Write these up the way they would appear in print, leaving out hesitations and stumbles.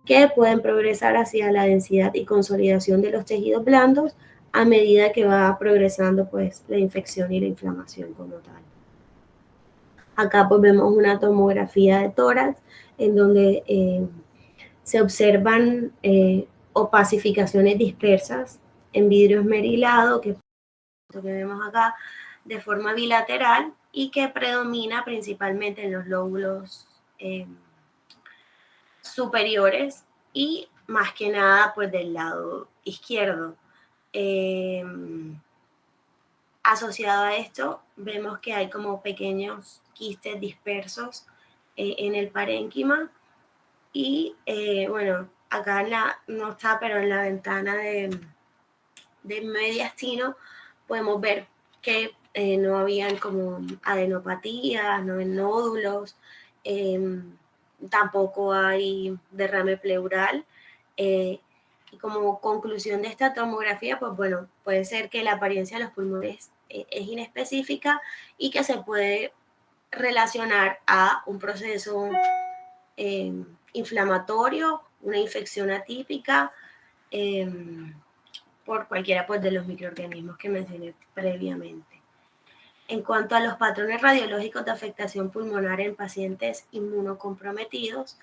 que pueden progresar hacia la densidad y consolidación de los tejidos blandos a medida que va progresando pues la infección y la inflamación como tal. Acá pues vemos una tomografía de tórax en donde se observan opacificaciones dispersas en vidrio esmerilado, que vemos acá de forma bilateral y que predomina principalmente en los lóbulos superiores y más que nada pues del lado izquierdo. Asociado a esto vemos que hay como pequeños quistes dispersos en el parénquima y bueno, acá no está, pero en la ventana de mediastino podemos ver que no habían como adenopatías, no hay nódulos, tampoco hay derrame pleural. Y como conclusión de esta tomografía, pues bueno, puede ser que la apariencia de los pulmones es inespecífica y que se puede relacionar a un proceso inflamatorio, una infección atípica, por cualquiera pues, de los microorganismos que mencioné previamente. En cuanto a los patrones radiológicos de afectación pulmonar en pacientes inmunocomprometidos,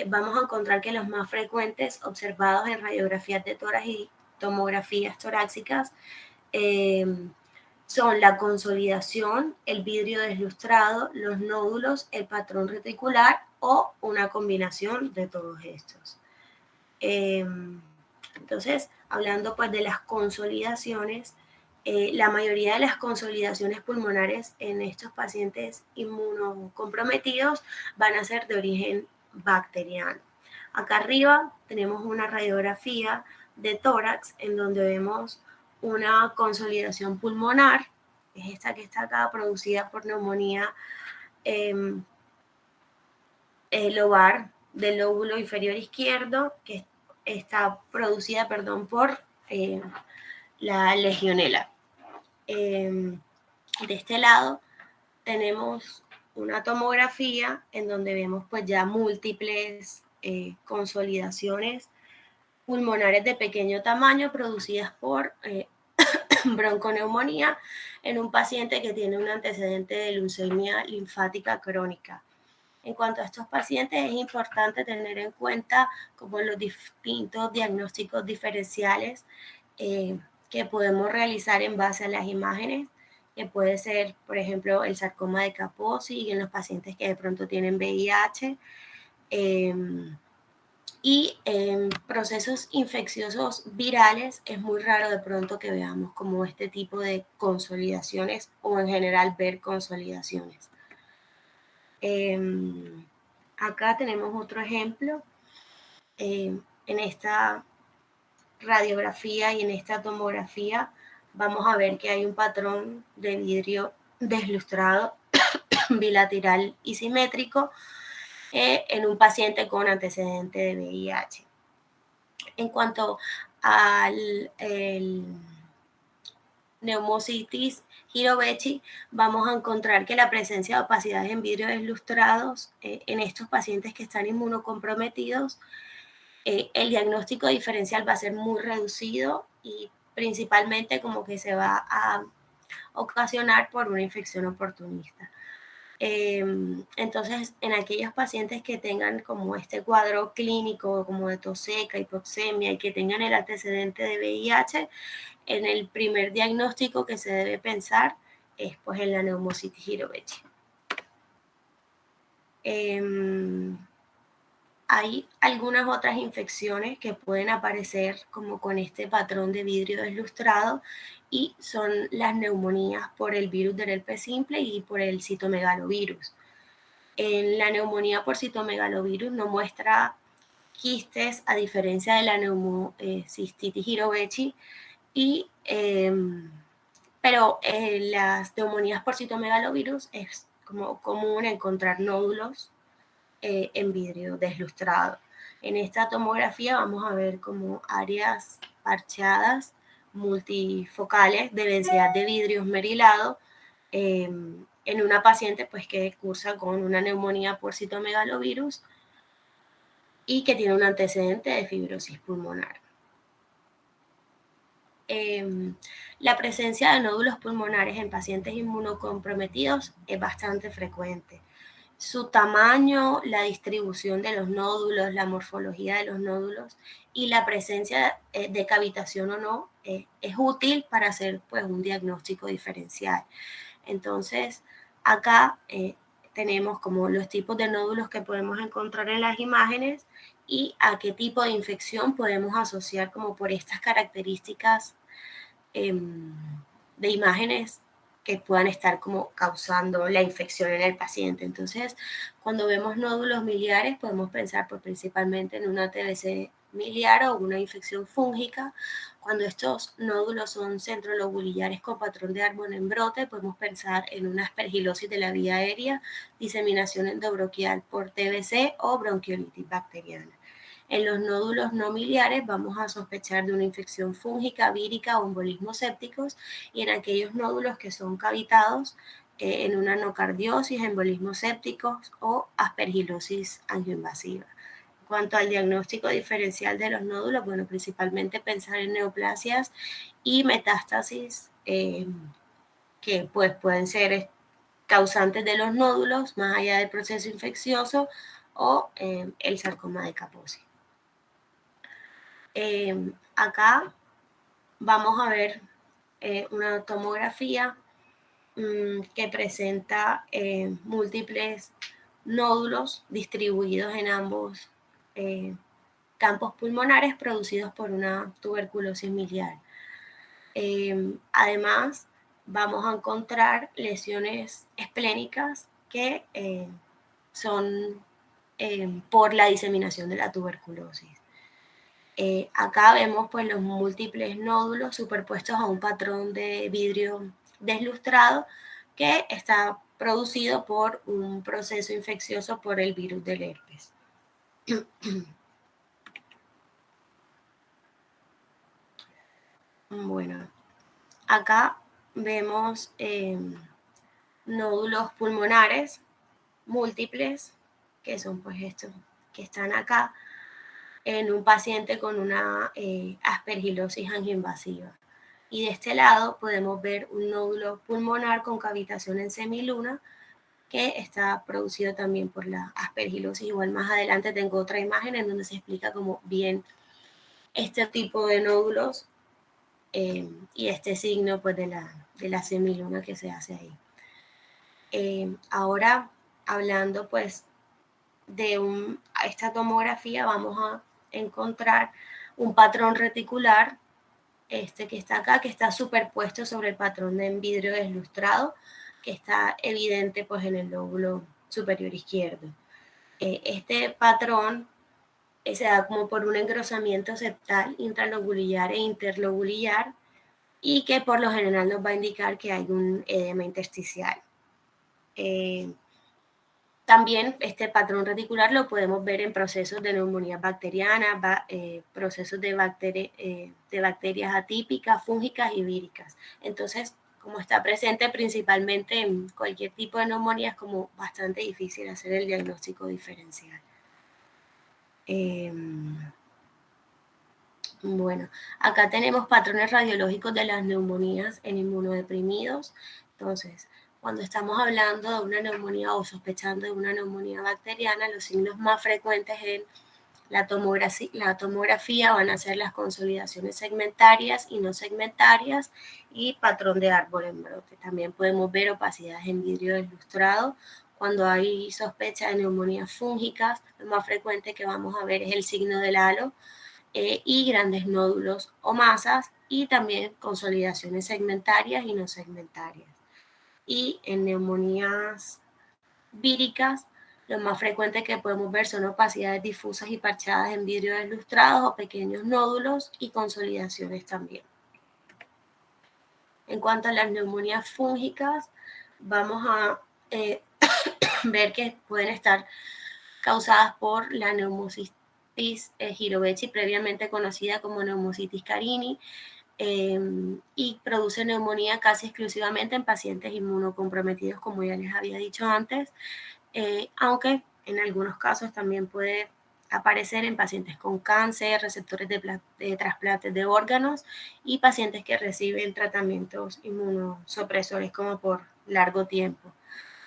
vamos a encontrar que los más frecuentes observados en radiografías de tórax y tomografías torácicas son la consolidación, el vidrio deslustrado, los nódulos, el patrón reticular o una combinación de todos estos. Entonces, hablando pues de las consolidaciones, la mayoría de las consolidaciones pulmonares en estos pacientes inmunocomprometidos van a ser de origen bacteriano. Acá arriba tenemos una radiografía de tórax en donde vemos una consolidación pulmonar, es esta que está acá, producida por neumonía lobar del lóbulo inferior izquierdo, que está producida, por la legionela. De este lado tenemos una tomografía en donde vemos pues ya múltiples consolidaciones pulmonares de pequeño tamaño producidas por bronconeumonía en un paciente que tiene un antecedente de leucemia linfática crónica. En cuanto a estos pacientes, es importante tener en cuenta como los distintos diagnósticos diferenciales que podemos realizar en base a las imágenes, que puede ser, por ejemplo, el sarcoma de Kaposi en los pacientes que de pronto tienen VIH, y en procesos infecciosos virales es muy raro de pronto que veamos como este tipo de consolidaciones o en general ver consolidaciones. Acá tenemos otro ejemplo. En esta radiografía y en esta tomografía vamos a ver que hay un patrón de vidrio deslustrado bilateral y simétrico en un paciente con antecedente de VIH. En cuanto al neumocitis Hirovechi, vamos a encontrar que la presencia de opacidades en vidrio deslustrados en estos pacientes que están inmunocomprometidos, el diagnóstico diferencial va a ser muy reducido y principalmente como que se va a ocasionar por una infección oportunista. Entonces, en aquellos pacientes que tengan como este cuadro clínico, como de tos seca, hipoxemia, y que tengan el antecedente de VIH, en el primer diagnóstico que se debe pensar es pues en la neumocitis Hirovechi. Hay algunas otras infecciones que pueden aparecer como con este patrón de vidrio deslustrado y son las neumonías por el virus del herpes simple y por el citomegalovirus. En la neumonía por citomegalovirus no muestra quistes a diferencia de la neumocistitis Hirovechi, pero las neumonías por citomegalovirus es como común encontrar nódulos en vidrio deslustrado. En esta tomografía vamos a ver como áreas parcheadas multifocales de densidad de vidrio esmerilado en una paciente pues que cursa con una neumonía por citomegalovirus y que tiene un antecedente de fibrosis pulmonar. La presencia de nódulos pulmonares en pacientes inmunocomprometidos es bastante frecuente. Su tamaño, la distribución de los nódulos, la morfología de los nódulos y la presencia de cavitación o no es útil para hacer pues, un diagnóstico diferencial. Entonces, acá tenemos como los tipos de nódulos que podemos encontrar en las imágenes y a qué tipo de infección podemos asociar como por estas características de imágenes que puedan estar como causando la infección en el paciente. Entonces, cuando vemos nódulos miliares, podemos pensar pues, principalmente en una TBC miliar o una infección fúngica. Cuando estos nódulos son centrolobulillares con patrón de árbol en brote, podemos pensar en una aspergilosis de la vía aérea, diseminación endobronquial por TBC o bronquiolitis bacteriana. En los nódulos no miliares vamos a sospechar de una infección fúngica, vírica o embolismos sépticos, y en aquellos nódulos que son cavitados en una nocardiosis, embolismos sépticos o aspergilosis angioinvasiva. En cuanto al diagnóstico diferencial de los nódulos, bueno, principalmente pensar en neoplasias y metástasis que pues pueden ser causantes de los nódulos más allá del proceso infeccioso o el sarcoma de Kaposi. Acá vamos a ver una tomografía que presenta múltiples nódulos distribuidos en ambos campos pulmonares producidos por una tuberculosis miliar. Además, vamos a encontrar lesiones esplénicas que son por la diseminación de la tuberculosis. Acá vemos pues los múltiples nódulos superpuestos a un patrón de vidrio deslustrado que está producido por un proceso infeccioso por el virus del herpes. Bueno, acá vemos nódulos pulmonares múltiples, que son pues estos que están acá, en un paciente con una aspergilosis angioinvasiva. Y de este lado podemos ver un nódulo pulmonar con cavitación en semiluna que está producido también por la aspergilosis. Igual más adelante tengo otra imagen en donde se explica como bien este tipo de nódulos y este signo pues de la semiluna que se hace ahí. Ahora hablando pues de esta tomografía vamos a encontrar un patrón reticular, este que está acá, que está superpuesto sobre el patrón de vidrio deslustrado, que está evidente pues en el lóbulo superior izquierdo. Este patrón se da como por un engrosamiento septal intralobulillar e interlobulillar y que por lo general nos va a indicar que hay un edema intersticial. También este patrón reticular lo podemos ver en procesos de neumonía bacteriana, procesos de bacterias atípicas, fúngicas y víricas. Entonces, como está presente principalmente en cualquier tipo de neumonía, es como bastante difícil hacer el diagnóstico diferencial. Bueno, acá tenemos patrones radiológicos de las neumonías en inmunodeprimidos. Entonces, cuando estamos hablando de una neumonía o sospechando de una neumonía bacteriana, los signos más frecuentes en la tomografía van a ser las consolidaciones segmentarias y no segmentarias y patrón de árbol en brote. También podemos ver opacidades en vidrio deslustrado. Cuando hay sospecha de neumonías fúngicas, lo más frecuente que vamos a ver es el signo del halo y grandes nódulos o masas y también consolidaciones segmentarias y no segmentarias. Y en neumonías víricas, lo más frecuente que podemos ver son opacidades difusas y parchadas en vidrio deslustrados o pequeños nódulos y consolidaciones también. En cuanto a las neumonías fúngicas, vamos a ver que pueden estar causadas por la neumocitis Girovechi, previamente conocida como neumocitis carini, y produce neumonía casi exclusivamente en pacientes inmunocomprometidos, como ya les había dicho antes, aunque en algunos casos también puede aparecer en pacientes con cáncer, receptores de trasplantes de órganos y pacientes que reciben tratamientos inmunosupresores como por largo tiempo.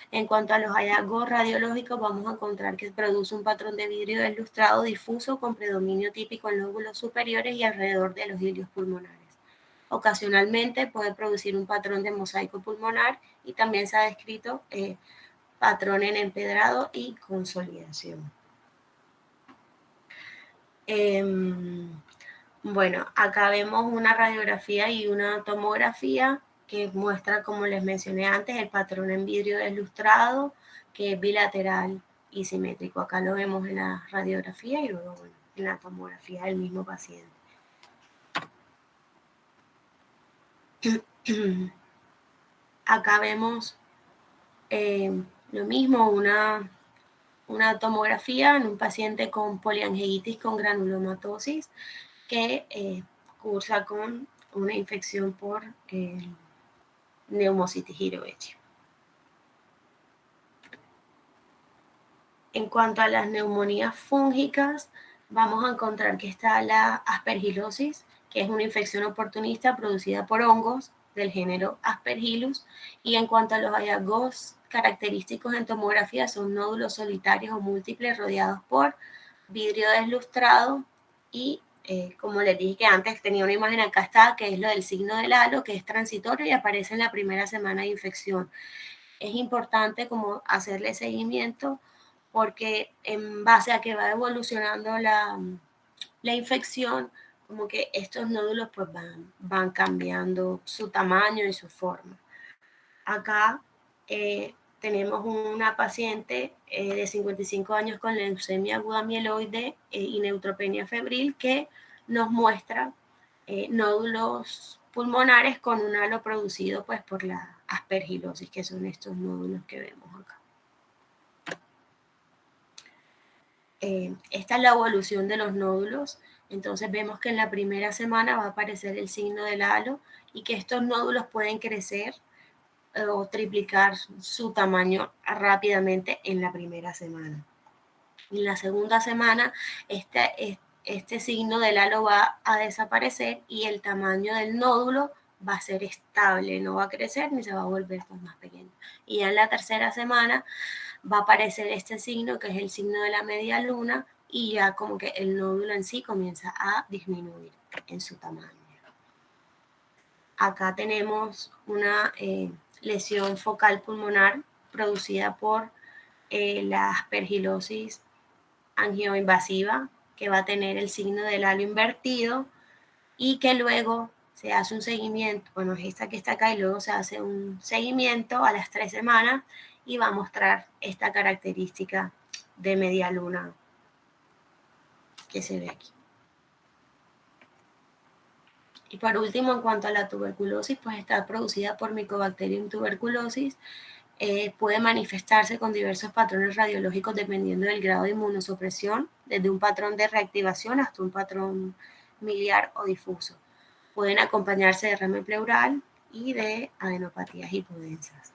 En cuanto a los hallazgos radiológicos, vamos a encontrar que produce un patrón de vidrio deslustrado difuso con predominio típico en lóbulos superiores y alrededor de los hilios pulmonares. Ocasionalmente puede producir un patrón de mosaico pulmonar y también se ha descrito patrón en empedrado y consolidación. Bueno, acá vemos una radiografía y una tomografía que muestra, como les mencioné antes, el patrón en vidrio deslustrado, que es bilateral y simétrico. Acá lo vemos en la radiografía y luego, bueno, en la tomografía del mismo paciente. Acá vemos lo mismo, una tomografía en un paciente con poliangiitis con granulomatosis que cursa con una infección por Pneumocystis jirovecii. En cuanto a las neumonías fúngicas, vamos a encontrar que está la aspergilosis, que es una infección oportunista producida por hongos del género Aspergillus, y en cuanto a los hallazgos característicos en tomografía, son nódulos solitarios o múltiples rodeados por vidrio deslustrado y como les dije que antes tenía una imagen acá está, que es lo del signo del halo, que es transitorio y aparece en la primera semana de infección. Es importante como hacerle seguimiento porque en base a que va evolucionando la infección, como que estos nódulos pues van cambiando su tamaño y su forma. Acá tenemos una paciente de 55 años con leucemia aguda mieloide y neutropenia febril que nos muestra nódulos pulmonares con un halo producido pues por la aspergilosis, que son estos nódulos que vemos acá. Esta es la evolución de los nódulos. Entonces vemos que en la primera semana va a aparecer el signo del halo y que estos nódulos pueden crecer o triplicar su tamaño rápidamente en la primera semana. En la segunda semana, este signo del halo va a desaparecer y el tamaño del nódulo va a ser estable, no va a crecer ni se va a volver más pequeño. Y ya en la tercera semana va a aparecer este signo, que es el signo de la media luna, y ya como que el nódulo en sí comienza a disminuir en su tamaño. Acá tenemos una lesión focal pulmonar producida por la aspergilosis angioinvasiva, que va a tener el signo del halo invertido y que luego se hace un seguimiento, bueno, es esta que está acá, y luego se hace un seguimiento a las 3 semanas y va a mostrar esta característica de media luna que se ve aquí. Y por último, en cuanto a la tuberculosis, pues está producida por Mycobacterium tuberculosis. Puede manifestarse con diversos patrones radiológicos dependiendo del grado de inmunosupresión, desde un patrón de reactivación hasta un patrón miliar o difuso. Pueden acompañarse de derrame pleural y de adenopatías hipodensas.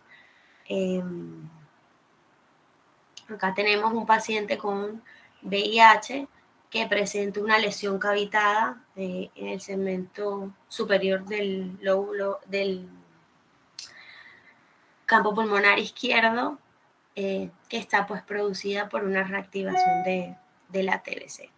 Acá tenemos un paciente con VIH que presenta una lesión cavitada en el segmento superior del lóbulo del campo pulmonar izquierdo, que está pues producida por una reactivación de la TBC.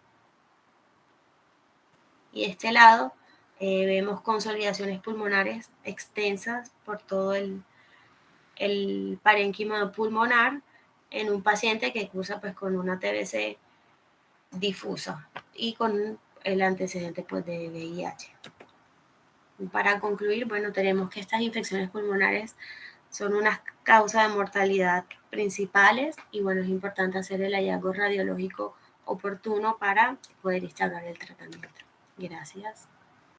Y de este lado vemos consolidaciones pulmonares extensas por todo el parénquima pulmonar en un paciente que cursa pues con una TBC difusa y con el antecedente pues de VIH. Para concluir, bueno, tenemos que estas infecciones pulmonares son unas causas de mortalidad principales y bueno, es importante hacer el hallazgo radiológico oportuno para poder instaurar el tratamiento. Gracias.